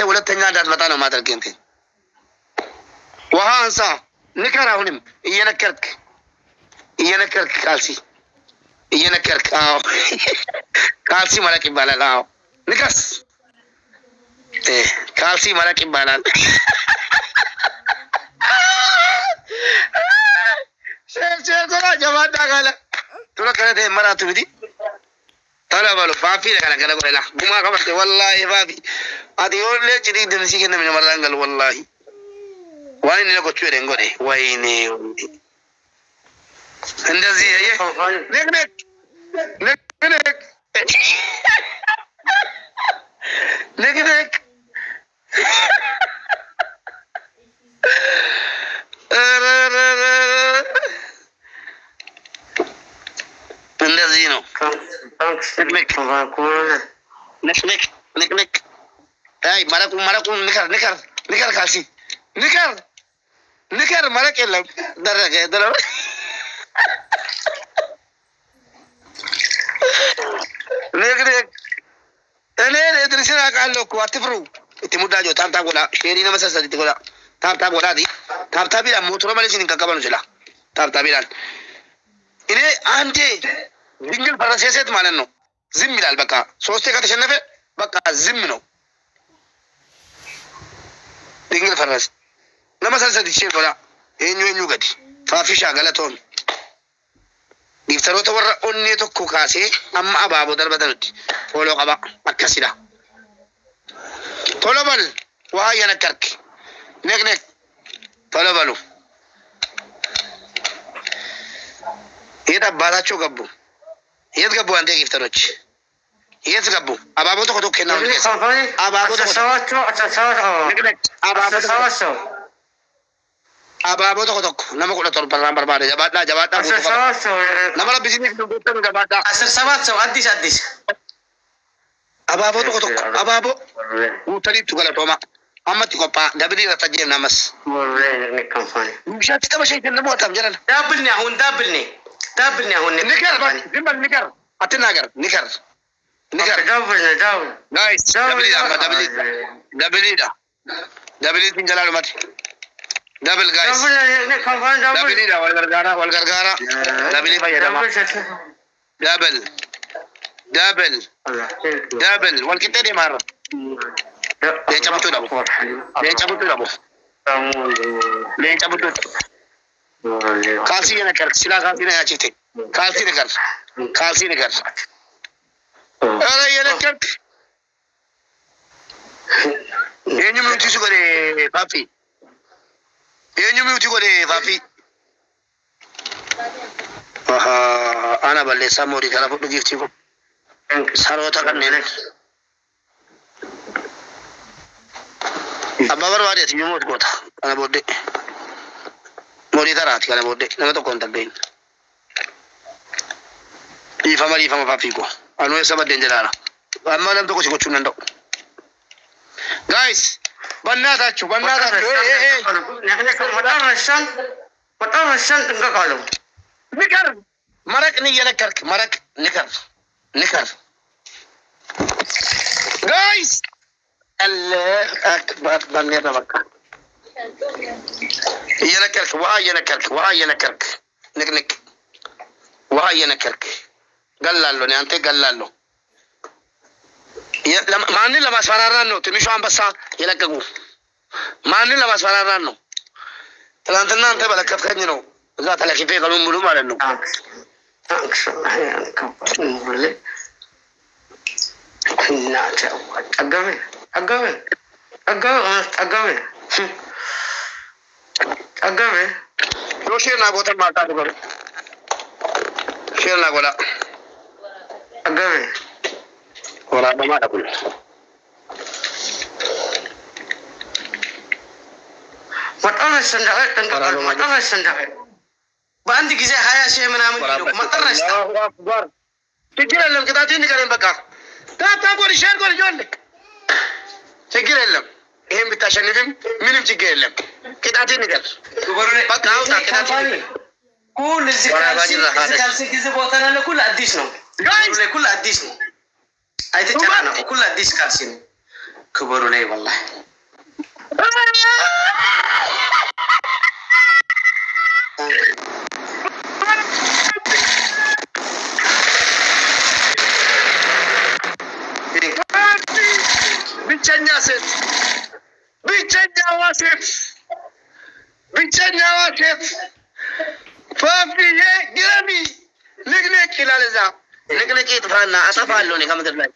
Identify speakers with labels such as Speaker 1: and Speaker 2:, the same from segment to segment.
Speaker 1: ሁለተኛ እንዳትመጣ ነው ማድረግ እንት ውሃ አንሳ ንከር አሁንም እየነከርክ ካልሲ እየነከርክ አዎ ካልሲ መረቅ ይባላል አዎ ንከስ ካልሲ መረቅ ይባላል ሸር ጎራ ጀማዳ ጋለ ቱላ ከረደ መራቱ ቢዲ ታላ ባሎ ፋፊ ለከለ ጎላ ጉማ ከበተ ወላሂ ፋፊ አዲዮለ ጭዲ ደንሲ ከነ ምን መራንገል ወላሂ ዋይኔ ለቆቹ ደንጎዴ ዋይኔ እንደዚህ ነክ እንደዚህ ነው ንክ አይ መረቁ ንከር ካልሲ ንከር መረቅ የለም ደረገ እኔ ድርሽን አውቃለሁ እኮ አትፍሩ እትሙዳጆ ታብታ ጎላ ሼሪና መሰሰት ትጎላ ታብታ ጎላ ታብታ ቢላ ሞትሮ ማለሽን እንከከበኑ ይችላል ታብታ ቢላል እኔ አንዴ ድንግል ፈረሴት ማለት ነው ዝም ይላል በቃ ሶስቴ ከተሸነፈ በቃ ዝም ነው ድንግል ፈረስ ለመሰሰት ይችላል ጎላ እኙ ገዲ ፋፊሻ ገለቶን ዲፍተሮተ ወራ ኦኔ tokko ካሴ አማ አባቦ ደርበደልቲ ፎሎ ቀባ አከሲዳ ቶሎ በል ውሃ እየነከርክ ነክ ቶሎ በሉ የት አባታቸው ገቡ የት ገቡ አንተ ጊፍተሮች የት ገቡ አባቦ ተኮቶከ ነው አባቦ ተሰዋቸው አባቦ ተኮቶከ ነመቁለ ቶር በራምበርባደ ጀባዳ ነመራ ቢዝነስ ነው ቦተን ጀባዳ 17 ሰው አዲስ አባቦ ተኮቶከ አባቦ ውተሪቱ ገለቶማ አመት ቆጳ ደብሊ ረተጀና መስ ምሻት ተበሸይ ተነሞታም ጀራል ዳብልኒ አሁን ንከር አትናገር ንከር ጋይስ ደብሊ እንጀላሉ ማቲ دبل guys دبل دا والغرغارة دبل فيدما دبل والكتير مرة لين cabut kalsi nakar sila kalsi na yachite kalsi nakar ara nakar yenyu muti sugare papi yenyu muti gore papi ana balle samori kala fodu gifti ko sarota kanne ababar wadi ati nyumot kota ana bodde mori tarati kana bodde nama to konta ben ifama papi ko anu esa badde njelala amma nam to ko chiko chunando guys bannatachu madarashan dinga kalu nikar marak ni yanakark marak nikar guys Allah akbar banne tabakka yanakark wa yanakark nik wa yanakark gallallo ne ante gallallo ማንን ለማስፈራራት ነው? ትንሹ አንበሳ የለቀቁ ማንን ለማስፈራራት ነው? ትናንትና አንተ በለከፍከኝ ነው እዛ ተለክፌ ቀኑን ሙሉ ማለት ነው። ሼርና ጎተን ማታ ደበረ ሼርና ጎላ አገበ ولا ما أقول مطرنا السندقة مطرنا السندقة بأنت كذا هيا شيء من عمل كيلو مطرنا السندقة تجيل لهم كذا تيجي كلام بكا تقول شير قول جونك تجيل لهم هم بتشنفهم منهم تجيل لهم كذا تيجي كلام بكا أو كذا تيجي كل الزكاة كذا بوتنا لكل أديسنا كل أديسنا أيتجانا كل أديس كالسين
Speaker 2: كبروا لي والله.
Speaker 1: بيتشنيا ست بيتشنيا واسف بيتشنيا واسف فافي جرامي نقلك إلى لذا نقلك يتفعلنا أتفعلوني كم تبلي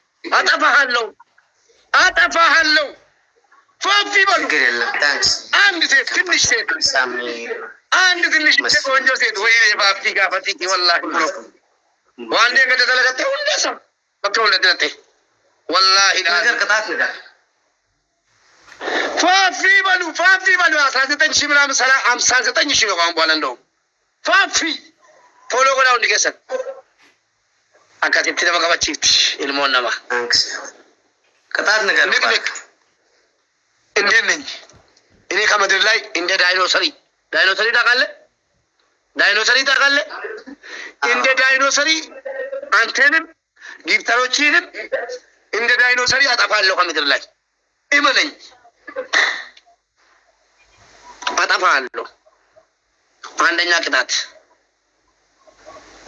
Speaker 1: أتفعلو فافي بلو عندي سيد كنش سيد عندي كنش سيد وانجو سيد ويه فافي كافتي والله وعندي كده تلقته وندسم بكون لدنته والله لا فافي بلو أساسا شمنا مسلا أمساسا تنشيلو كم بولندو فافي فولو كلا ونكسر أكاتب تدا بكابا تشيت المون نما
Speaker 2: كتاب نقول
Speaker 1: إندين ini kama dirlai inde dinosauri takalle inde dinosauri antenim giftarochinin inde dinosauri atafallo kama dirlai imanay atafallo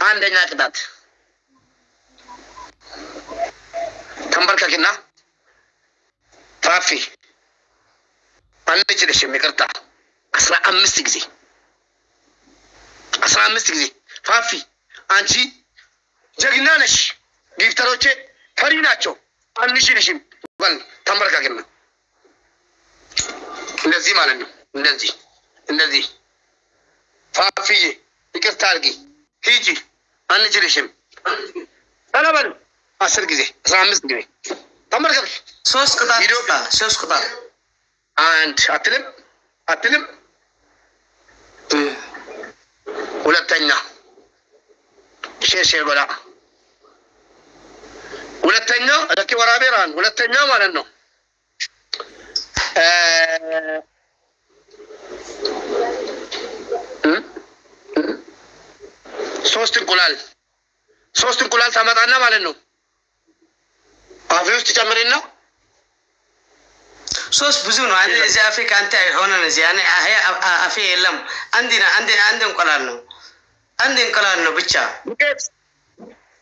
Speaker 1: አንደኛ ቅጣት ተንበርከክና ፋፊ አንችልሽም ይቅርታ 15 ጊዜ ፋፊ አንቺ ጀግና ነሽ ጊፍተሮቼ ፈሪ ናቸው አንችልሽም በል ተንበርከክና እንደዚህ ማለት ነው እንደዚህ ፋፊዬ ይቅርታ አድርጊ ሂጂ አንችልሽም ተለበል 10 ጊዜ 15 ጊዜ ተንበርከክ
Speaker 2: 3 ቅጣት
Speaker 1: አንድ አትልም ሁለተኛ ሼሼ ጎዳ ሁለተኛ ለኪ ወራቤራን ሁለተኛ ማለት ነው ሶስት እንቁላል ታመጣና ማለት ነው አፌ ውስጥ ጨምሪና
Speaker 2: ሶስት ብዙ ነው አንተ እዚህ አፍሪካ አንተ ሆነን እዚህ ያኔ አፌ የለም አንድ እንቁላል ነው ብቻ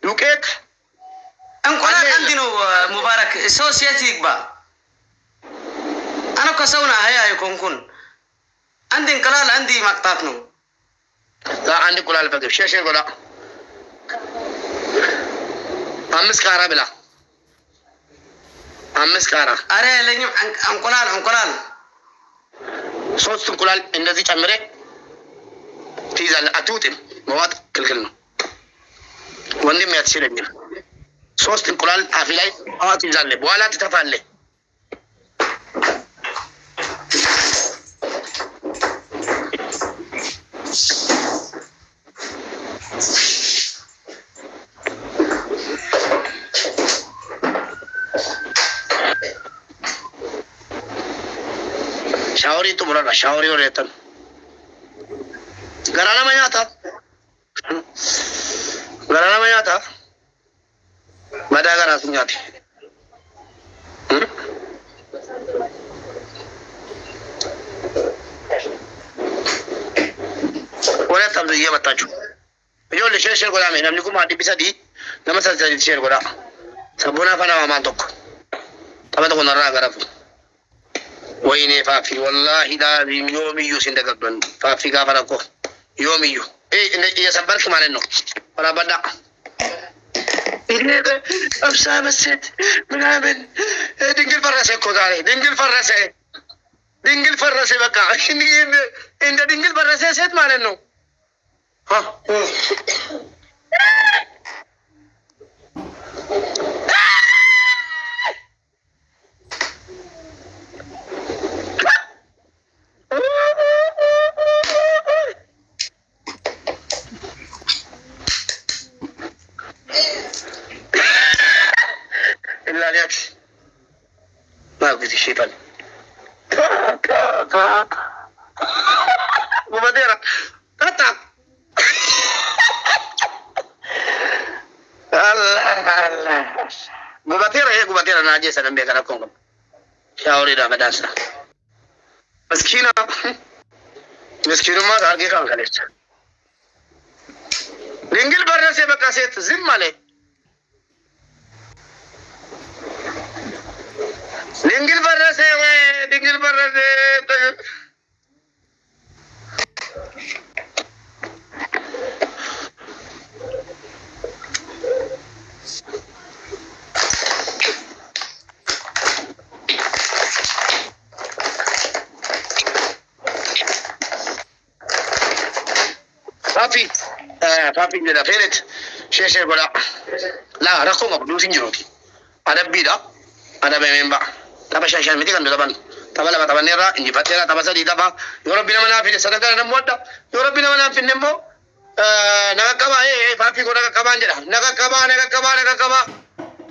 Speaker 1: ዱቄት
Speaker 2: እንቁላል አንድ ነው ሙባረክ ሶስት የት ይግባ አና ከሰውና አይኮንኩን አንድ እንቁላል አንድ ማቅጣት ነው
Speaker 1: አንድ እንቁላል ፈገብ ሸሸ ጎዳ 5 ካራ ብላ 5 ካራ
Speaker 2: አረ ለኝም እንቁላል
Speaker 1: 3 እንቁላል እንደዚህ ጨምሬ ትይዛለህ አትውጥም መዋጥ ክልክል ነው ወንድም ያትችለኝ 3 እንቁላል አፊ ላይ አዋጥ ይዛለህ በኋላ ትተፋለህ शावरी तो बोला ना शावरी और रहता घराना में आता बड़ा घरा सुन जाती बोले तब तो ये बता चु जो ले शेर को दामे हमने को माटी पिसा दी नमस्ते शेर को दा सबुना फना मामा तो तब तो नरा घरा ويني فافي والله لازم يومي سندقبن فافي غفركو يومي إيه يسبرك مالنو ولا بدأ إيه أبسا مسد منامن دنجل فرسه كوداري دنجل فرسه بقى إن دنجل فرسه سيد مالنو ها ما قلت شيء فل مبادرة قطع الله مبادرة هي مبادرة ناجي سلام بيكرا كونغ شاوري دا بداسا مسكينة ما تارجي كان كليش دينجل برا سي بقى سيت زم عليه دينجل برا سي فافي جدا فيرت شيء ولا لا رقم مقدوسين جروتي أنا بيدا أنا بمنبع تبى شاشة ميتي كان دلبان تبى لا تبى نيرا إني فترة تبى سدي تبى يوربينا منا في السنة نمودا يوربينا منا في النمو نكابا فافي كونا كابا جدا نكابا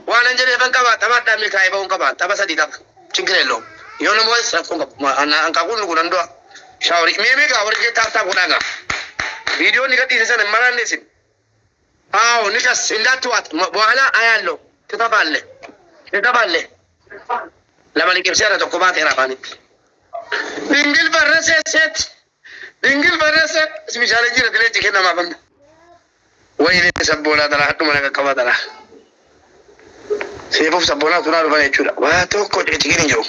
Speaker 1: وانا جدا فان كابا تبى تامي كايبا ونكابا تبى سدي تبى تيجريلو يوم موس رقم أنا أنكابون نقولن دوا شاوري ميمي كاوري كتاب كوناga video nikati sasa mara nesi nikas indatuat bwana ayalo tetaballe lama nikimsera tokoma tera bani dingil barase simishale jira dile tikena mabanda wayne sabbola dara hatu mana kaba dara sefuf sabbola tunar bane chura wa to ko tikini jiro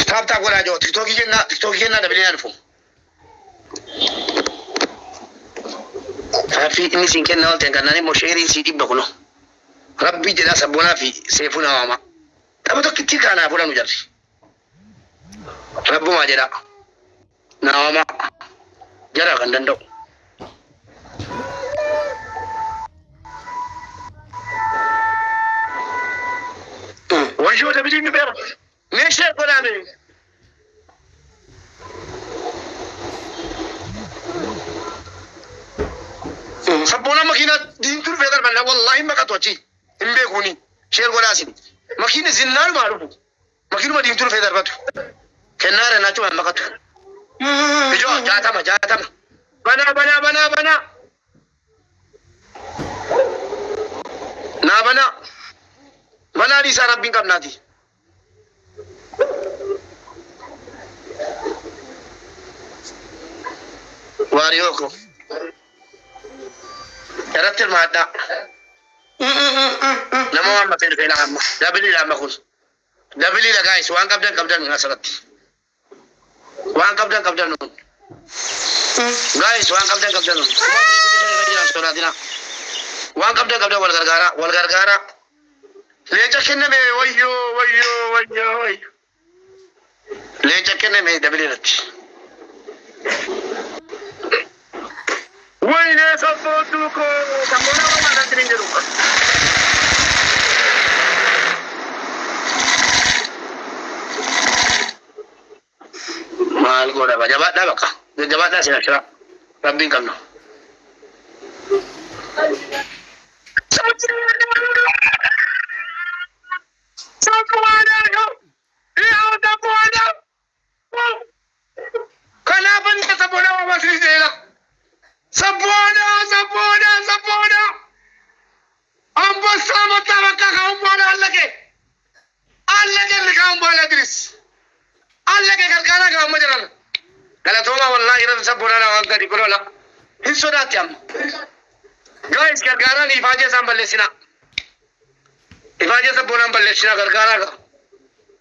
Speaker 1: تابتا قولا جو تيكتوكي جنا دبلين ألفهم في إني سينكين نوال تنكناني مشيري سيدي بقولو ربي جدا سبونا في سيفونا وما تابتو كتير كانا فولا نجري ربو ما جدا ناوما جدا كندندو وانشو دبلين بيرا نيشتر كلامي سبونا ماكينة دين تور فيدر بنا والله ما كتوجي إم بيكوني شير كلاسين ماكينة زنار معروف ماكينة ما دين تور فيدر باتو كنار ناتو ما كتو بيجو جاتما بنا دي سارب بين كم نادي واريوكو يرتب المادة لما ما في العامة دبلي لما خلص دبلي لا جايس وان قبضن نصرت وان قبضن نون جايس وان قبضن نون وان قبضن والغرغارة ليش كنا مي ويو ليش كنا مي دبلي رتي وين سبوتوكو سبونا ما نترين جروكا مال غودا بجابات دا بكا جابات دا سينشرا ربين كنو kenapa nih Sabona masih jela? Sabona. Ambo sama tawakka kaum bola Allah ke kaum bola Idris. Allah ke gargara kaum majalan. Kalau thoma wallahi ran Sabona na wangka di kolola. Insodatiam. Guys gargara ni ifaje samballe sina. Ifaje Sabona samballe sina gargara ka.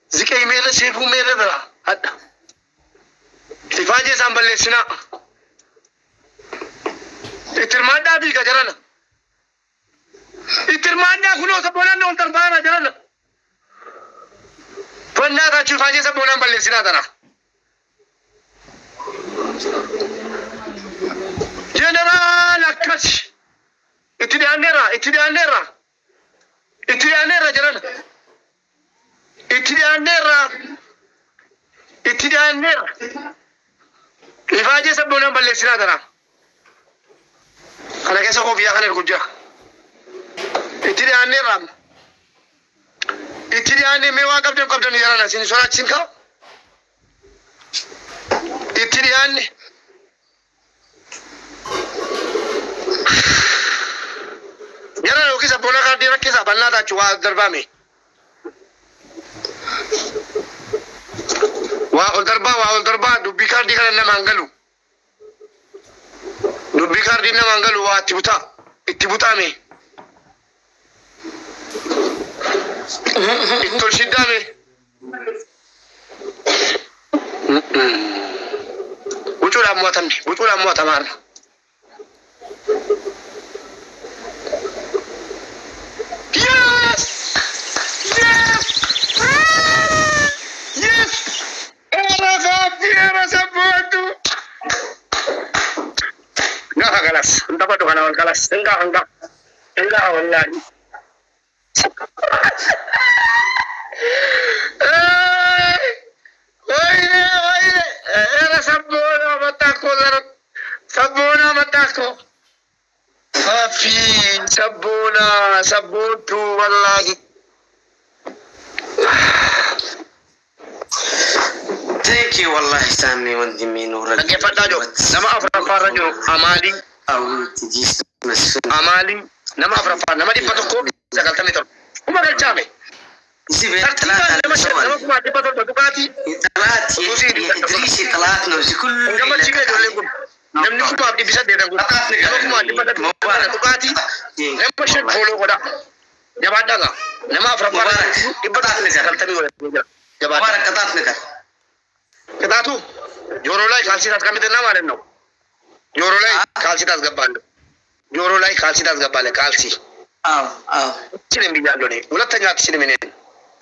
Speaker 1: Zika email sefu mere dara. Hatta. Ifaje samballe sina. Itirmanda bi gajarana. Itirmanda kuno Sabona ne ontar bana jarana. Fanda ka ifaje Sabona samballe sina dara. General Akash. Itidianera jarana. Itidianera. Ifaje Sabona samballe sina dara. Kana kesa ko biya kana gujja itiri ane me wa kapten yarana sin sora cinka itiri ane yarana يوكي سبونا كاردي ركيزا بلنا دا چوا دربامي واول دربا دبي كاردي كان نمانغلو دبي كاردي نمانغلو اتبوتا مي اتول شدامي وجولا موتا مارنا Galas, entah apa tu kan awal galas, enggak, wallahi. Era sabuna matako. Hafi, sabun tu wallahi.
Speaker 2: Thank you wallahi Sami wandi minura.
Speaker 1: Lagi pada jo, nama Afrafar jo, Amali. Amali, nama Afrafar, nama di patoko, sekal kami tu. Umar Jami.
Speaker 2: زبير ثلاثة ثلاثة إدريسي ثلاثة نوزي كل
Speaker 1: نمني كم أبدي بيسات دينا كم مبارك تكاتي نم بشر بولو كذا جبار دعا نما أفراد إبادات نكر كلتمي ولا
Speaker 2: مبارك كتات نكر
Speaker 1: كتاتو جورولای خالصي تاس كم تنا مالن نو جورولای خالصي تاس غبالة خالصي سينم بيجالوني ولا تنجات سينم منين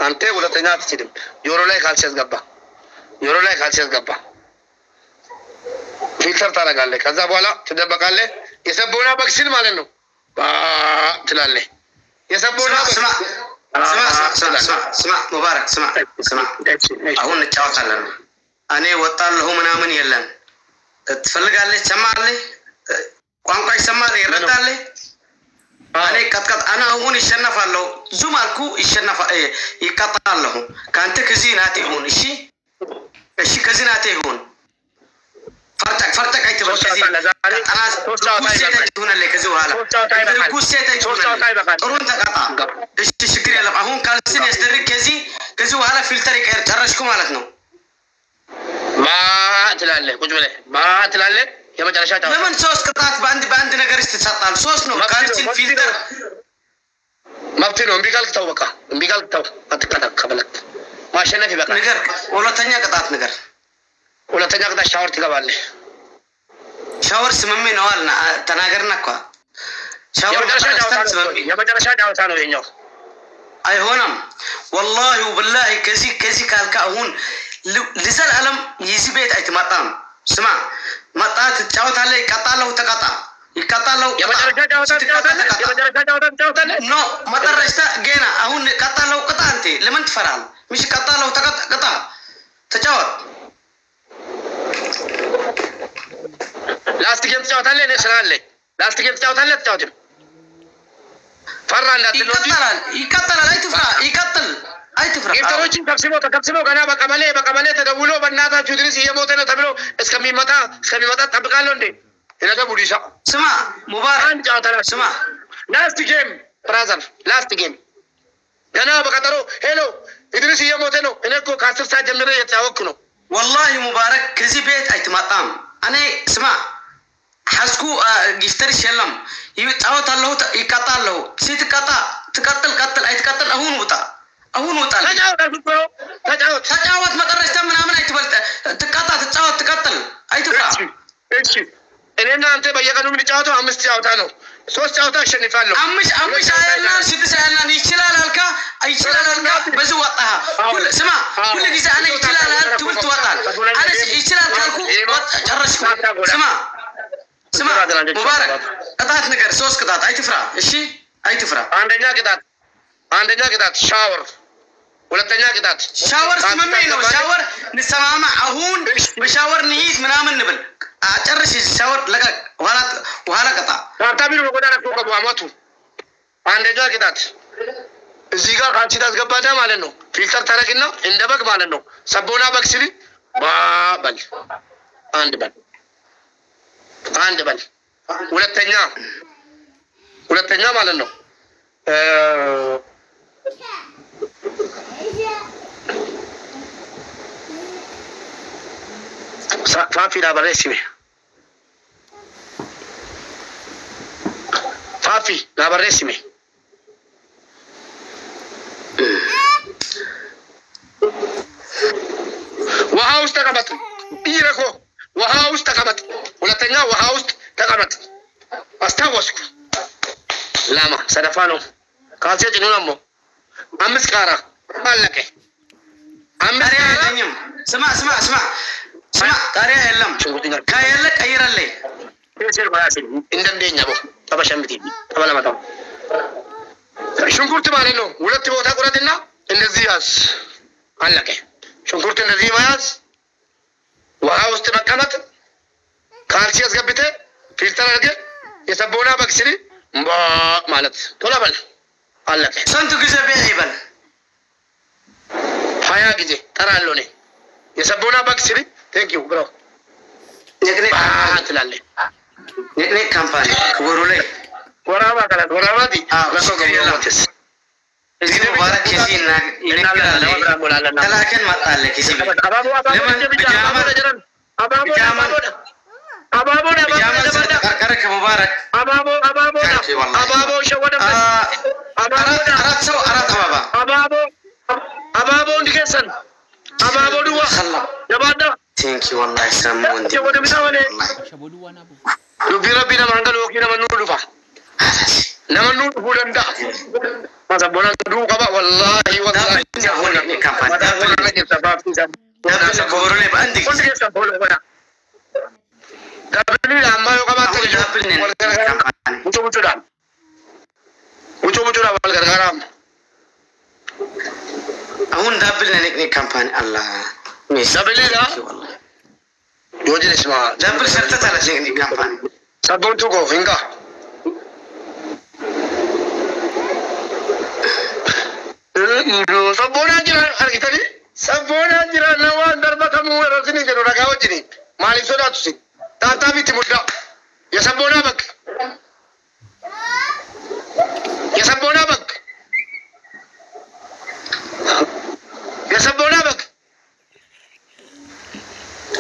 Speaker 1: أنت ولا تنجات سينم جورولای خالصي تاس غبا فلتر تارا قال لي كذا بولا تدبر قال لي يسبونا بكسين مالنو تلال لي يسبونا
Speaker 2: اسمع مبارك اسمع أهون نتشاوك لنا أنا وطال له منامن يلن تفلق عليه سمع عليه قام كاي سمع عليه رد عليه أنا كت أنا هون الشنف الله زمالكو الشنف يقطع له كانت كزيناتي هون إشي كزيناتي هون فرتك أي تبغى كذي أنا كوسيت هنا اللي كذي وهلا كوسيت هنا قرون تقطع إيش تشكري لهم أهون كالسين يستدرك كذي وهلا فلترك ترشكم مالتنا
Speaker 1: ما تلالي كوج بله ما تلالي يا ما جالس أجاوب
Speaker 2: لمن صوص قطعت باند نجار استساطال صوص نو كالسين فلتر
Speaker 1: ما بتنو بيقال كتاو أتكلم قبلك ما شنو في بقى
Speaker 2: نجار ولا تانية قطعت نجار
Speaker 1: ولا تنجا كذا شاور تيجا بالله
Speaker 2: شاور سممي نوالنا تناغرنا كوا شاور
Speaker 1: يا ما جالس أجاوب ثانو ينجو
Speaker 2: أي هونم والله وبالله كذي كالكا هون لسال ألم يزي بيت أي تماتام سمع ماتا تجاوز عليه كتالو تكاتا يكتالو
Speaker 1: يا ما جالس أجاوب
Speaker 2: نو ماتا رشتا جينا هون كتالو كتانتي لمن تفرال مش كتالو تكاتا تجاوز
Speaker 1: لاست جيم تجاوز عليه نسرال لي لاست جيم تجاوز عليه تجاوز فرّان لا
Speaker 2: يكتل أي تفرّ
Speaker 1: يفتروشين كبسمو كنا بكمالة تدولو بناتا جودريس هي موتنا تبلو اسكمي متا تبقالون دي هنا ده بوديشا
Speaker 2: سمع مبارك
Speaker 1: سمع لاست جيم برازر لاست جيم كنا بكترو هلو إدريس هي موتنا إنكو كاسر ساجمنا يتعوكنو
Speaker 2: والله مبارك كذي بيت أي تماتام أنا سمع حسكو جفتري شلم يتعوت الله يقطع الله سيت تقتل أي تقتل أهون وطا تجاوز ما قررت من أمن أي تبلت تقتل أي تفرع
Speaker 1: إننا أنت بيجانو من تجاوتو أمس تجاوتانو سوس تجاوتا شنفالو
Speaker 2: أمش أيلنا سيد سألنا يشلال بس وقتها كل سمع كل جزء أنا يشلال تقول توقع أنا يشلال كالكو جرشكو سمع مبارك قطعت نقر سوس قطعت أي تفرع إيشي أي تفرع
Speaker 1: عندنا كده شاور ولا تانية كده
Speaker 2: شاور سممينو شاور نسمع أهون بشاور نيس منامن نبل أجرش الشاور لقى وهلا قطع
Speaker 1: تابير بقولنا نفوق أبو عماتو عندنا كده زيغا خالصي تاس غباتا مالنو فلتر تركنا اندبك مالنو سبونا بكسري بابل عند بل ولا تانية مالنو فافي لا برسمي فافي لا برسمي وهاوس تقمت إيركو وهاوس تقمت ولا تنجا وهاوس تقمت أستوسك لاما سدفانو كاسيت نونمو أمس كارا مالك أمس كارا سمع كاريا إلهم كايا لك أيرا لي يصير باسي إندم دينيا بو تبى شمتي تبى لما تام شنكرت مالينو ولت بوتا كراتنا النزياس مالك شنكرت النزياس وهاوس تمكنت كالسياس قبته فلتر أرجع يسبونا بكسري ما مالت تولا بل مالك سنتو كذا بيعيبل هيا كذا ترى لوني يسبونا بكسري thank you bro نكني تلالي نكني كامباني كبرولي ورابا كلا ورابا دي لكو كموتس إذا مبارك كيسين لكن ما قال لك كيسين كرك مبارك أبابو شو ده أبابو ديكسن أبابو دوا جبادة thank you والله سامون جبادة بيساوي لبيرا مانغا لوكي نمنو لفا نمنو بولندا ما سبونا دو كبا والله جبونا كامبان دابل كورولي باندي كونتي سبولو بنا دابل لامبا يو كبا دابل كامبان mucho da والغرغرام أهون دابل نكني كامبان الله دابل لا يوجد اسمه دابل سرت على شيء كامبان سبون توكو فينغا سبونا جرا أركتني سبونا جرا نوان دربا كمو رسني جرو ركاو جني مالي سودا تسي تاتا بيتي مدا يا سبونا بك يا سبونا بك يا سبونا بك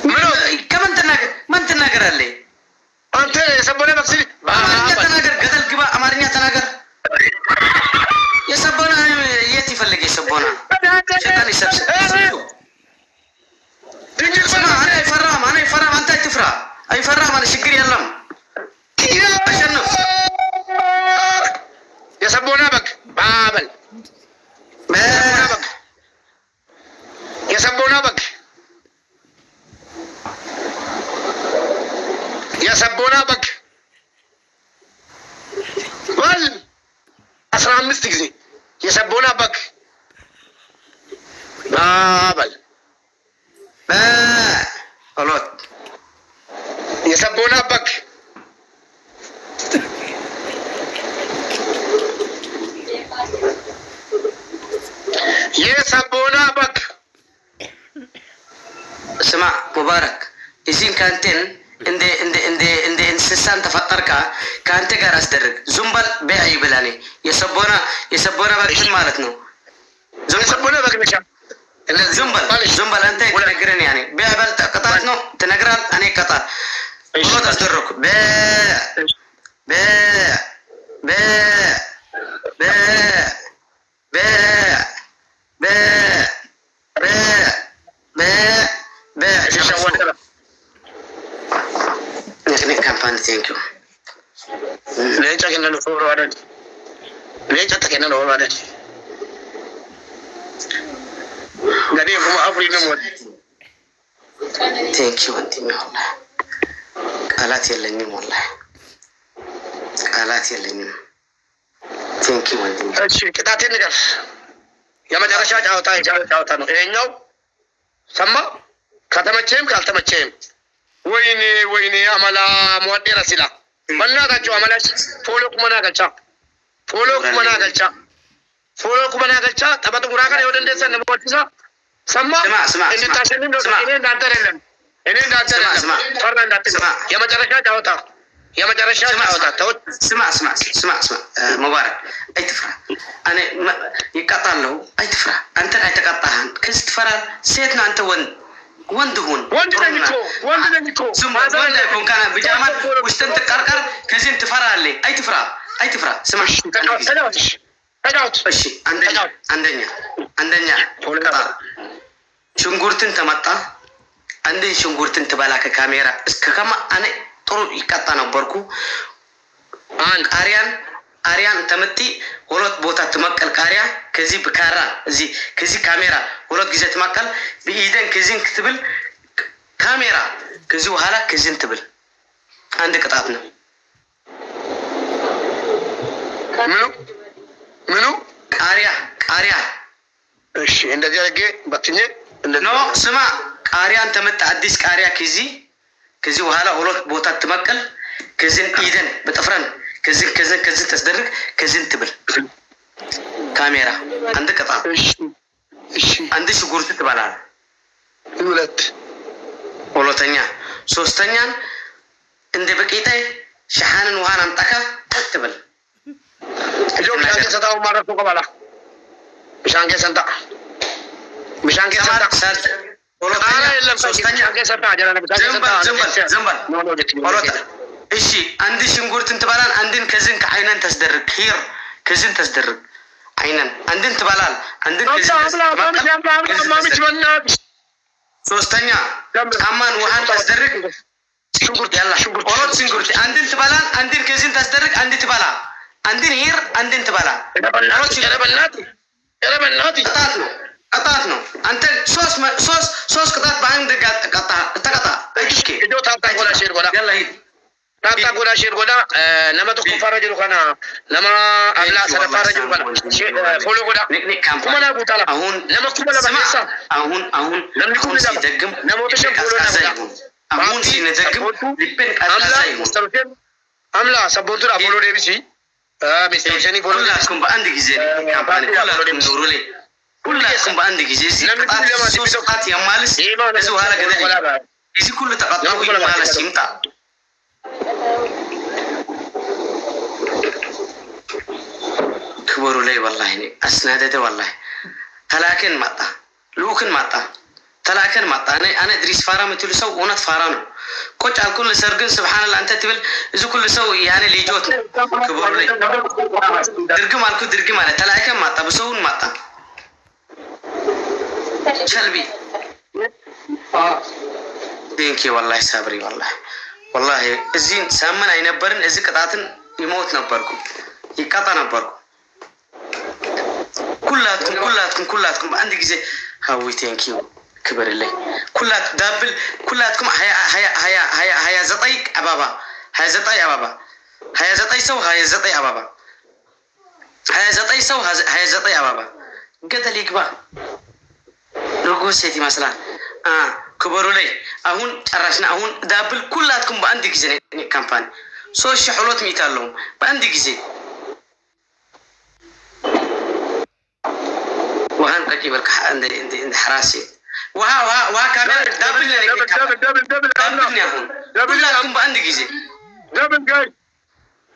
Speaker 1: منو كمان تناقر اللي أنت يا سبونا بك سيري أمارنيا تناقر قدل كبا أمارنيا تناقر يا سبونا يتي فلقي سبونا شيطاني سبس اسمع أنا يفرام أنت تفرع أي فرام أنا شكري يلم أشنو يا سبونا بك بابل يا سبونا بك يا سبونا بك وال أسرع مستكزي يا سبونا بك بابل خلاص يا سبونا بك يا سبونا بك اسمع مبارك إذن كانتين عند إنسان تفطرك كانت جرس درك زنبل بيعي بلاني يسبونا بك مالتنا يسبونا بك مشان زنبل أنت تنقرن يعني بيع بل قطعتنا تنقرن أنا قطع ما تصدرك thank you. Lecha kena no foro ada. Lecha tak kena no ada. Jadi aku mau apa ini mod. Thank you anti Allah. Kalat yelani wallah. Kalat yelani. Thank you anti. Asyik kita tinggal. Yang macam saya jauh tahu. Enggau sama kata macam kata macam. ويني عملا مودي رسلا منا كجو عملا فولو كمنا كلشا تبى تقول راكان يودن ديسا نبوتشا سما إني تاشنين دو إني دانترلن فرنا دانترلن يا ما جرشة جاوتا تو اسمع مبارك أي تفرح
Speaker 2: كست فرا سيتنا أنت وندهون
Speaker 1: وند نيكو
Speaker 2: وند يكون كان بجامع وشتنت كركر كزين تفرا لي أي تفرا سمع أشي عندنا شنغورتن تمتا عندي شنغورتن تبالاك كاميرا كما أنا طول يكتانا بركو أريان تمتي ولد بوتا تمكل كاريا كزي بكارا كزي كاميرا ولد كزي تمكل بإيدن كزين كتبل كاميرا كزي وهلا كزين تبل عندك قطعتنا
Speaker 1: منو
Speaker 2: قاريا
Speaker 1: እሺ እንደዚህ አድርጌ በትኜ
Speaker 2: ኖ ስማ ቃሪያን ተመጣ አዲስ ቃሪያ ከዚ በኋላ ሁለት ቦታ ትመቀል ከዚን ኢደን በጥፍረን ከዚህ ተስደርግ ከዚን ትብል ካሜራ አንድ ቀጣ እሺ አንድ ሽጉርት ትባላል ሁለተኛ ሶስተኛን እንደ በቂታይ ሻሃንን ውሃን አንጣካ ትብል
Speaker 1: ጆም ያገሰታው ማለት ነው ቀባላ مشان كيسنتا
Speaker 2: زنبل እሺ አንድ ሽንጉርትን ትባላል አንድን ከዝን ከአይነን ተስደርግ ሂር ከዝን ተስደርግ አይነን አንድን ትባላል አንድን ከዝን ሶስተኛ አማን ውሃን ተስደርግ ሽንጉርት ያላ ሽንጉርት አንድን ትባላል አንድን ከዝን ተስደርግ አንድ ትባላ አንድን ሂር አንድን ትባላ قطعت ነው አንተ ሶስት ቅጣት በአንድ ተቀጣ እሺ
Speaker 1: እጆ ታታ ጎላ ሼር ጎላ ያላ ሂድ ታታ ጎላ ሼር ጎላ ነመቶ ኩፋራጅሩ ከና ነማ አብላ ሰረፋራጅሩ ጎላ ፎሎ ጎላ ኩማና ጉታላ
Speaker 2: አሁን
Speaker 1: ለመኩመላ ባሳ
Speaker 2: አሁን ለምኩ ሲደግም
Speaker 1: ነሞቶ ሸም ፎሎ ነው
Speaker 2: አሁን ሲነደግም ሊበን ቀጣዛ ይሁን
Speaker 1: አምላ ሰቦንቱራ ፎሎ ዴቢሲ ሚስተርሸኒ ፎሎ
Speaker 2: ሁላችሁም በአንድ ጊዜ ካምፓኒ ሁላችሁም በአንድ ጊዜ ሲቃት ያማልስ እዚህ ኋላ ገደል እዚህ ሁሉ ተቀጣው ይማልስ ይምጣ ክብሩ ላይ والله እኔ አስናደደ والله ተላከን ማጣ ሉክን ማጣ ተላከን ማጣ እኔ ድሪስ ፋራ ምትሉ ሰው እውነት ፋራ ነው ቆጭ አልኩል ሰርግን ሱብሃንአላህ አንተ ትብል እዚ ኩሉ ሰው ያኔ ልጆት ክብሩ ላይ ድርግም አልኩ ድርግም ማለት ተላከን ማጣ በሰውን ማጣ شلبي ثانك يو والله صبري والله الزين سامن اي نبرن እዚ ቅጣትን ይሞት ነበርኩ ይቀጣ ነበርኩ ኩላትኩም አንድ ጊዜ ሃዊ ثانك يو ክብር ላይ ኩላት ዳብል ኩላትኩም ሃያ ዘጠይ አባባ ሃያ ዘጠይ ሰው አባባ ገደል ይግባ ንጉሴት ይመስላል ክብሩ ላይ አሁን ጨራሽና አሁን ዳብል ኩላትኩም በአንድ ጊዜ ነው ካምፓኒ 300 ሚታለው በአንድ ጊዜ وهان تجيبك عند حراسي وها كاميرا دبل كلكم بأندي جزء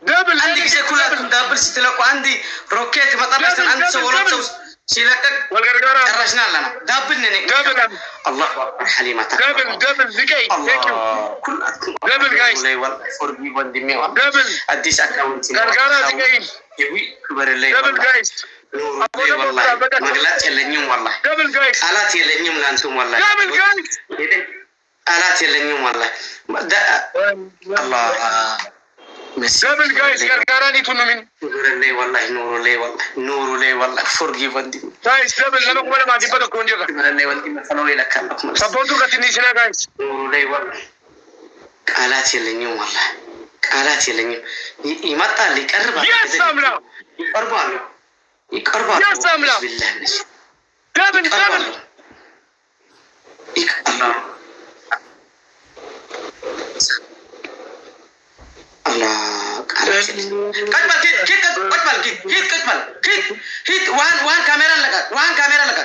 Speaker 2: دبل عندي جزء كلكم دبل ستلاقوا عندي روكيت مطرش عندي صورات سيلكك رجنا لنا دبل الله حليمة
Speaker 1: دبل ذكي دبل جايز دبل
Speaker 2: أديس أكاونتي يوي كبر الليل
Speaker 1: دبل جايز
Speaker 2: والله مغلات يلنيوم والله آلات يلنيوم لانتم والله آلات يلنيوم والله الله
Speaker 1: دبل جايز كركاراني تنمين
Speaker 2: نور لي والله فرقي فندي
Speaker 1: جايز دبل لما كمان ما جبتك كونجرا
Speaker 2: نور لي والله فلوي لك
Speaker 1: سبونتو كتني سنا جايز
Speaker 2: نور لي والله آلات يلنيوم والله آلات يلنيوم يمطع لي قرب
Speaker 1: يا ساملا
Speaker 2: يقربان
Speaker 1: يا ساملا
Speaker 2: بالله
Speaker 1: دبل
Speaker 2: الله كتبل كيت وان كاميرا لك وان كاميرا لك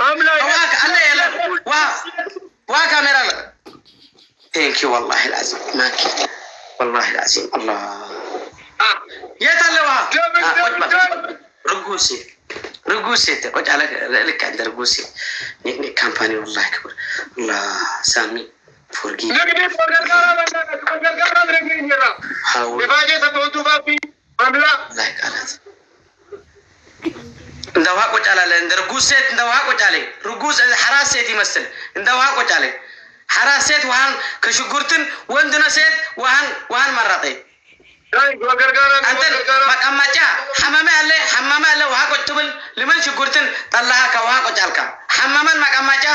Speaker 2: ثانك يو والله العظيم ماكي والله العظيم الله يا تلوها رجوسي تقعد على لك عند رجوسي نيك ካምፓኒ والله ክብር الله ሳሚ ፎርጊ
Speaker 1: نقدر نقدر لفاجة تبوتو بابي مملا
Speaker 2: لا قالت እንደው ሀቆጭ አላለ እንደ ርጉዝ ሴት እንደው ሀቆጭ አለ ርጉዝ ሐራስ ሴት ይመስል እንደው ሀቆጭ አለ ሐራስ ሴት ውሃን ከሽጉርትን ወንድ ነው ሴት ውሃን መረጠ አንተ መቀመጫ ሐመመ አለ ውሃ ቆጭ ብል ለምን ሽጉርትን ጠላህ ከውሃ ቆጭ አልካ ሐመመን መቀመጫ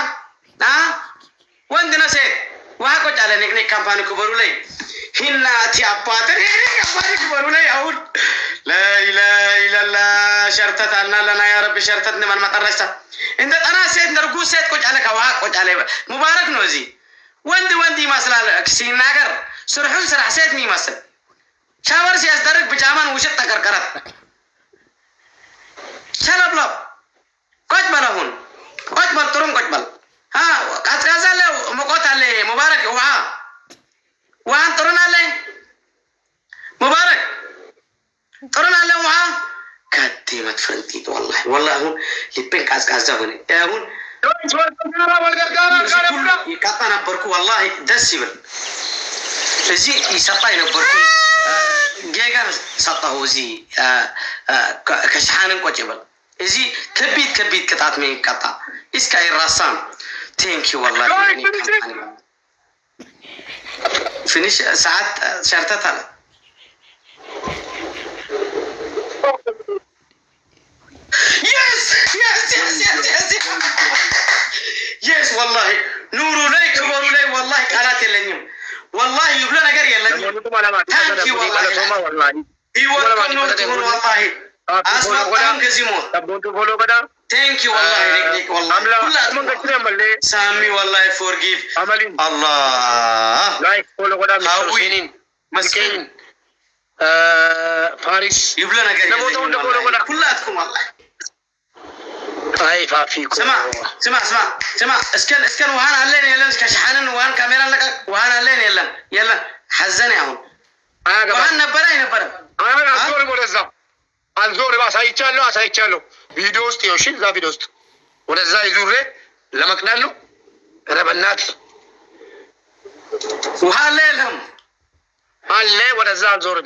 Speaker 2: ወንድ ነው ሴት ውሃ ቆጭ አለ ንግኔ ካምፓኒ ኩበሩ ላይ ሂናቲ አባተር ካምፓኒ ኩበሩ ላይ አሁን لا إله إلا الله شرطت أن لنا يا رب شرطتني من مطرسة إنت أنا سيد نرجو سيد كوج عليك وها كوج عليه مبارك نوزي وندي مثلا كسين ناقر سرحون سرح سيد مي مثلا شاور سياس درك بجامان وشت تكر كرت شلب لب كوج بلهون كوج بل ترون كوج بل ها كاتكازا له مقوت عليه مبارك وها ترون عليه مبارك ترون على وها كاتيمة فرنتيت والله هون يبين كاز هون هون يقطعنا بركو والله دسيبل زي يسطاي نبركو جيجا سطه زي كشحان قجبل زي كبيت قطعت من قطع اسكاي الرسام ثانك يو والله فينيش ساعات شرطت على يس والله نورو لي كبروا لي والله قالات يلنيم والله يبلى نجر يلنيم ثانك يو والله يوكل نور والله اسمع كلام جزيمو ثانك يو والله ليك والله سامي والله فورجيف الله
Speaker 1: لايك فولو كذا
Speaker 2: مسكين
Speaker 1: فارس
Speaker 2: يبلى نجر كلاتكم والله
Speaker 1: اي فافيكو
Speaker 2: سمع اسكن وهان علينا يلا كشحانن وهان كاميرا لك وهان علينا يلا حزني اهو وهان نبره
Speaker 1: انا زوري ورزا አንዞር አሳይቻለሁ ቪዲዮ ውስጥ ይውሽ ዛ ቪዲዮ ውስጥ ወደዛ ይዙሬ ለመቅናሉ ረበናት
Speaker 2: ውሃ ለለም
Speaker 1: አለ ወደዛ አንዞር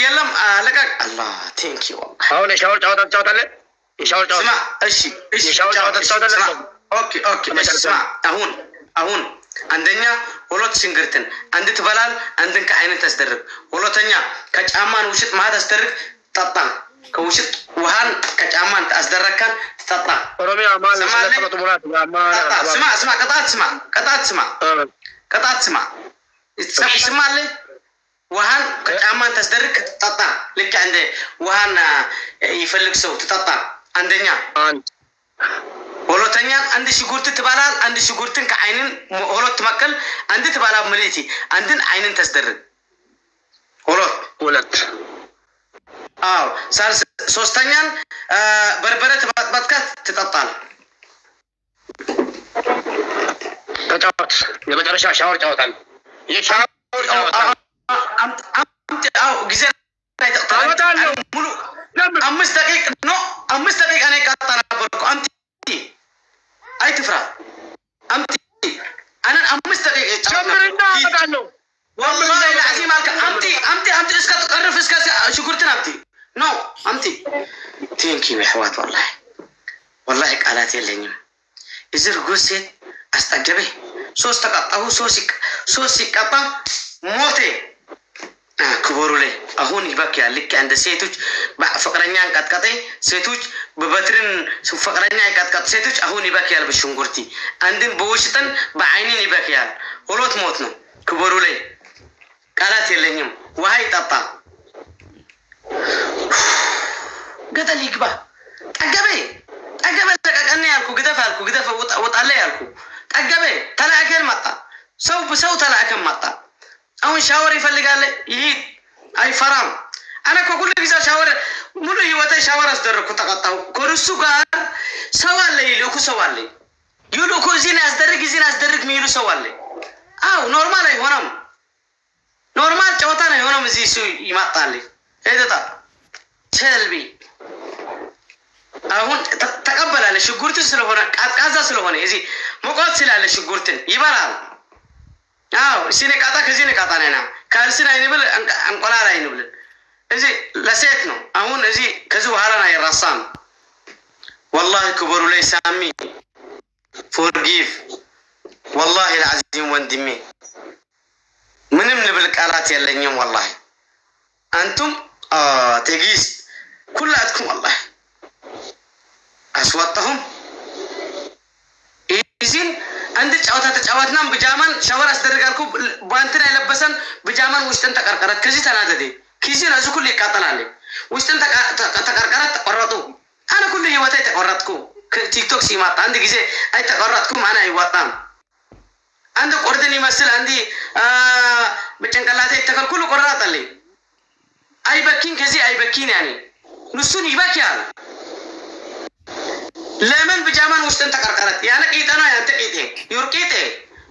Speaker 2: የለም አለቀቅ አላህ ቴንክ ዩ
Speaker 1: አሁን የሻወር ጫወታለ የሻወር ጫወታ
Speaker 2: እሺ የሻወር ጫወታለ ኦኬ ስማ አሁን አንደኛ ሁለት ሽንግርትን አንድ ትበላል አንድን ከአይነት ተስደርግ ሁለተኛ ከጫማን ውሽጥ ማት አስደርግ ጠጣ ከውሽጥ ውሃን ከጫማን አስደረካን ጠጣ
Speaker 1: ኦሮሚያ ማን ስለተመጡ ሙራት
Speaker 2: ስማ ቀጣት ስማ ይስማል ውሃን ከጫማን ተስደርግ ጠጣ ልክ እንደ ውሃን ይፈልግ ሰው ተጠጣ አንደኛ ሁለተኛ አንድ ሽጉርት ትባላል አንድ ሽጉርትን ከአይንን ሁለት መከል አንድ ትባላል ምልቲ አንድን አይንን ተስደርግ ሁለት አው ሳልስ ሶስተኛን በርበረ ተባጥባትካት ትጠጣል
Speaker 1: ተጫወት የመጨረሻ ሻወር ጫወታል የሻወር ጫወታ
Speaker 2: አው ጊዜ ታይታለሁ ሙሉ 5 ደቂቃ እኔ ቀጣ ነበርኩ አንቲ አይ ትፍራ አንቲ انا 5 دقائق
Speaker 1: ጀምርና አጣለሁ
Speaker 2: والله العظيم انت اسك تقرف اسك شكرتنا نو انت ثانك يو حوات والله قالات يلني اذا غوسيت استجبه ሶስት ተቀጣው ሶስት ሲቀጣ ሞቴ ክብሩ ላይ አሁን ይበቃል ልክ እንደ ሴቶች ፍቅረኛን ቀጥቀጤ ሴቶች በበትርን ፍቅረኛ ይቀጥቀጥ ሴቶች አሁን ይበቃል በሽንጉርቲ አንድን በውሽጥን በአይንን ይበቃል ሁለት ሞት ነው ክብሩ ላይ ቃላት የለኝም ውሃ ይጠጣ ገደል ይግባ ጠገበ ተቀቀነ ያልኩ ግደፍ ወጣለ ያልኩ ጠገበ ተላከን መጣ ሰው ተላከን መጣ አሁን ሻወር ይፈልጋል ይሄ አይፈራም انا كل ጊዜ ሻወር ሙሉ ህይወቴ ሻወር አስደረኩ ተቀጣው ኮርሱ ጋር ሰው አለ ይልኩ እዚህን አስደርግ ሚሉ ሰው አለ አው ኖርማል አይሆንም ኖርማል ጨዋታ ነው የሆነው እዚህ እሱ ይማጣል ሄደታ ቸልቢ አሁን ተቀበላል ስላለ ሽጉርት ስለሆነ ቃጥቃዛ ስለሆነ እዚህ ሙቀት ስላለ ሽጉርትን ይበላል። አዎ ሲኔ ቃጣ ከዚህ ነቃጣ ነና ካልስና አይንብል አንቆላላ አይንብል እዚህ ለሴት ነው። አሁን እዚህ ከዚህ በኋላ ነው ይራሳም والله كبر لي سامي forgive والله العظيم ወንድሜ ምንም ልብል ቃላት የለኝም والله አንቱም تجيس كلاتكم والله أسواتهم إذن عند جواتها تجواتنا بجامان شاور أصدركاركو بانتنا يلبسن بجامان وستن تكركرات كذي تنادى دي كذي نازو كل يقاتل عليه وستن تكركرات تقرطو أنا كل يواتي تقرطكو تيك توك سيمات عندي كذي أي تقرطكم أنا يواتام عندك أردني مثل عندي بتشنكلاتي تكل كله قرط عليه أي بكين كذي أي بكين يعني نسون يبكي على لمن بجامان وستن تكركرت يعني كيتنا يعني تكيته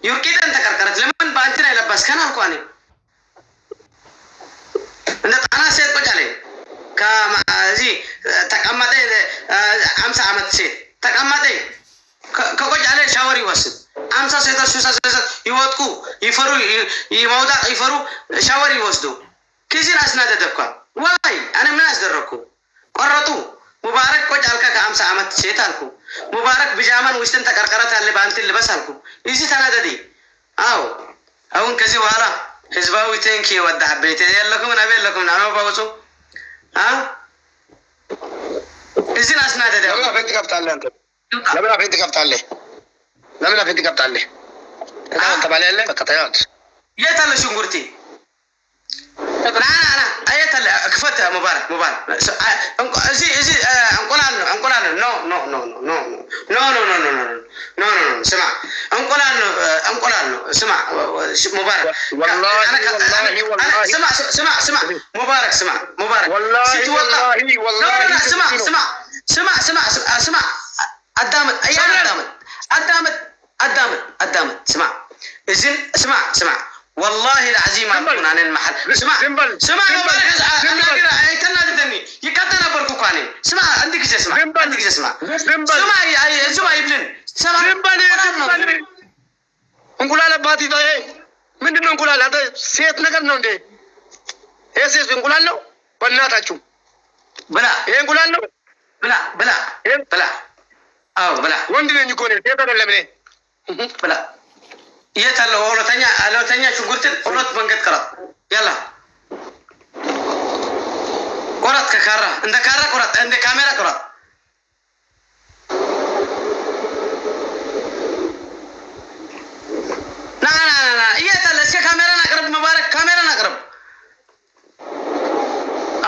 Speaker 2: يوركيته أنت كركرت لمن بانتنا يلبس كنا أركواني أنا سيد بجالي كم زي تكمّده أمسا عمت سيد تكمّده كوجي عليه شاوري واسد أمسا سيدا شوسا سيدا يواتكو يفرو يمودا يفرو شاوري واسدو كيسي ناسنا تدبكا واي أنا من أصدركو قرطو مبارك كوج ألكا كأمسا عمت سيد ألكو مبارك بجامان وستن تكركرت اللي بانت اللي بس ألكو إيزي تنادى دي أون كذي وهلا حزباوي تنكي ودع بيتي يلكم نبي لكم نعمل باوسو إيزي ناسنا تدبكا
Speaker 1: لمن أفنتي كفتالي أنت لمن أفنتي كفتالي لمن أفنتي كفتالي أنا تبالي اللي بكتيات
Speaker 2: يتلا شنقرتي أنا أيتلا كفتها مبارك زي no سمع أنقلانو سمع مبارك أنا سمع مبارك سمع أدامت سمع إذن سمع والله العظيم أكون عن المحل سمع مبارك أنا أيتنا تدني يكتنا بركو كاني سمع عندك اسمع سمع يبلن سمع
Speaker 1: انقلال باتي ده من دون انقلال هذا سيت نكر نونده ايه سيت انقلال له بناتاچو
Speaker 2: بلا
Speaker 1: ايه انقلال له
Speaker 2: بلا አው بلا
Speaker 1: ወንድ ነኝ እኮ ነው ሰይጣን ለምን
Speaker 2: بلا يتلا ولتنيا شغلتن ولت بنقت قرط يلا قرط ككارا عند كارا قرط عند كاميرا قرط لا يتلا اسك كاميرا نقرب مبارك كاميرا نقرب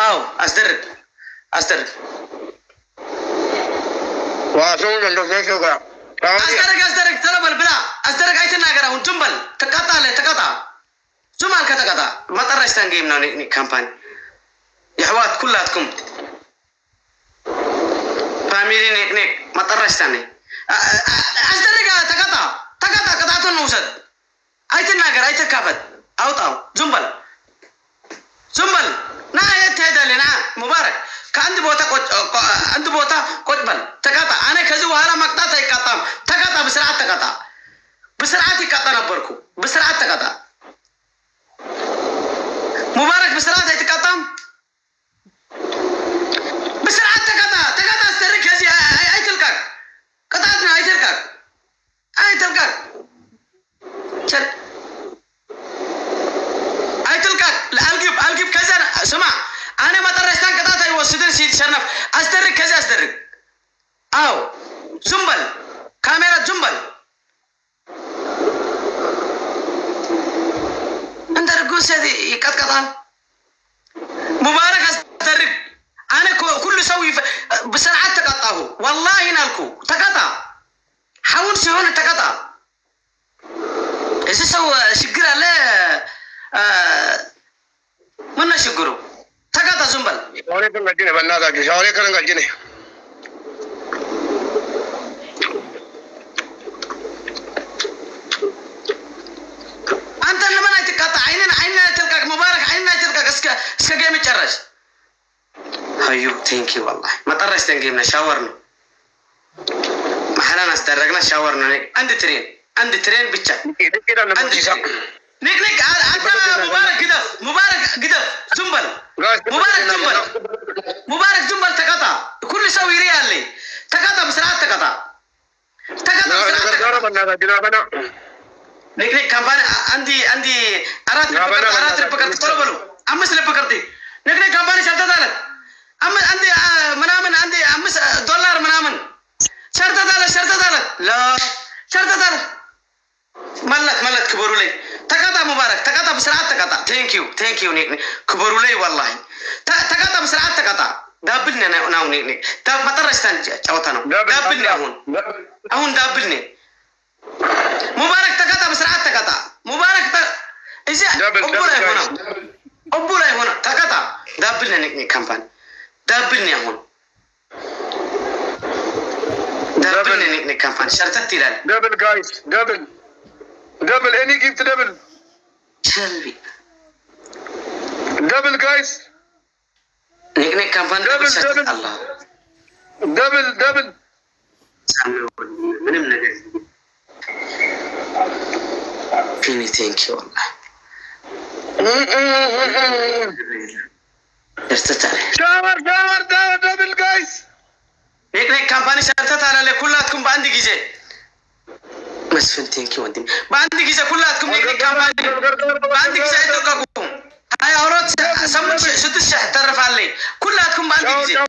Speaker 2: أو أصدرك
Speaker 1: واسون عند فيسبوك
Speaker 2: أصدرك تلبل بلا أصدرك أيتنا ناقرا ونجمبل تقطع جمال كتقطع ما ترى جيمنا كامباني يحوات كلاتكم فاميلي نيك ما ترى أصدرك تقطع قطعتون نوسد أيتنا ناقرا أيتك كافت أو جمبل نا يتهدى لنا مبارك كأنت بوتا قطبل تقطع أنا كذي وهلا مقطع تقطع بسرعة تقطع نبركو بسرعة تقطع مبارك بسرعة تقطع استرك هذه أي تلقاك قطعتنا أي تلقاك شل أي تلقاك الجيب كذا سمع أنا ما ترى قطعتها يوصدن سيد شرنف أسترك كذا أسترك أو زنبل كاميرا زنبل أنت رجوس هذه يقطعان مبارك أسترك أنا كل سوي بسرعة تقطعه والله نالكو تقطع حاول سيهون تقطع إيش سوى شجرة لا من شجرو تقطع زنبل
Speaker 1: شاوري كرن غجينه بناتا كي شاوري كرن غجينه
Speaker 2: أنت لما نتقطع عيننا تلقاك مبارك عيننا تلقاك اسك جيم يتشرج هيو ثانك يو والله ما طرش تنجيمنا شاورنا محلنا استرقنا شاورنا عند ترين بيتشا نيك عندنا مبارك كده زنبل مبارك زنبل تقطع كل سوي ريال لي تقطع بسرعة تقطع نيك كامبان عندي أرات ربكرتي طلبلو أمس ربكرتي نيك كامبان شرطة دالت عندي منامن عندي أمس دولار منامن شرطة دالت لا شرطة دالت ملت كبروا لي تقطع مبارك تقطع بسرعة تقطع ثانك يو نيك كبروا لي والله تقطع بسرعة تقطع دابلني أنا نيك داب ما ترشتن جوتنا دابلني أهون دابلني مبارك تقطع بسرعة تقطع مبارك إذا أبولا هنا تقطع دابلني نيك كامبان دابلني أهون دابلني نيك كامبان شرطة تيران
Speaker 1: دبل جايز دبل any give to double
Speaker 2: شلبي
Speaker 1: double guys
Speaker 2: نيك كامبان
Speaker 1: double
Speaker 2: الله
Speaker 1: double
Speaker 2: من نجد فيني ثانك يو والله ارتتالي
Speaker 1: شاور double guys
Speaker 2: نيك كامباني شرطة كلاتكم بعندي جيزة مسفن ثانك يو انتم بعندي جيزة كلاتكم نيك كامباني بعندي جيزة يتوقعكم هاي أورات سمت شتى تعرف عليه كلاتكم بعندي جيزة